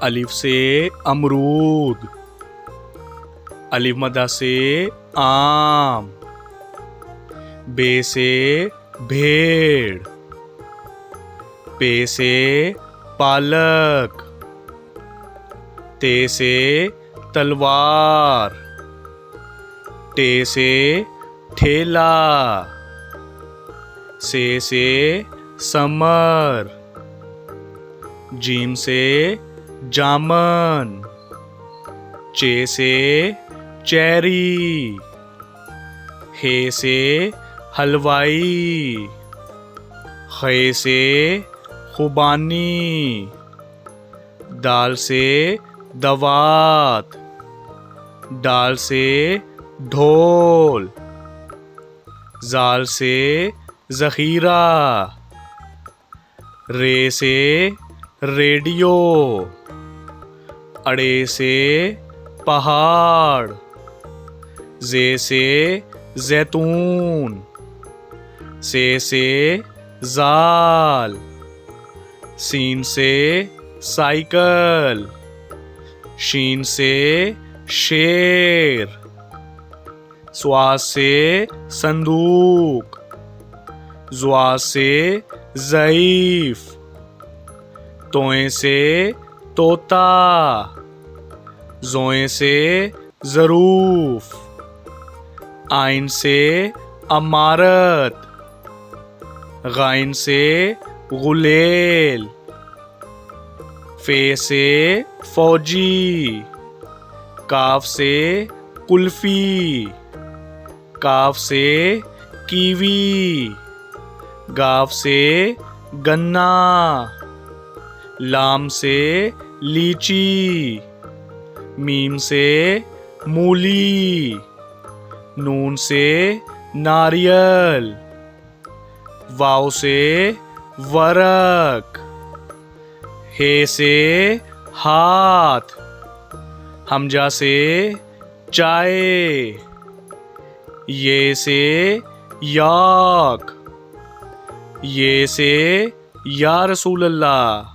अलिफ से अमरूद, अलिफ मद्दा से आम, बे से भेड़, पे से पालक, ते से तलवार, टे से ठेला, से समर, जीम से जामन, चे से चेरी, हे से हलवाई, खे से खुबानी, दाल से दवात, डाल से ढोल, जाल से ज़ख़ीरा, रे से रेडियो, अड़े से पहाड़, जे से जैतून, से जाल, सीन से साइकिल, शीन से शेर, स्वाद से संदूक, ज़्वा से ज़ईफ़, तोए से तोता, ज़ोए से ज़रूफ, आइन से अमारत, गाइन से गुलेल, फे से फौजी, काफ से कुल्फी, काफ से कीवी, गाफ से गन्ना, लाम से लीची, मीम से मूली, नून से नारियल, वाव से वरक, हे से हाथ, हमजा से चाय, ये से याक, ये से या रसूल अल्लाह।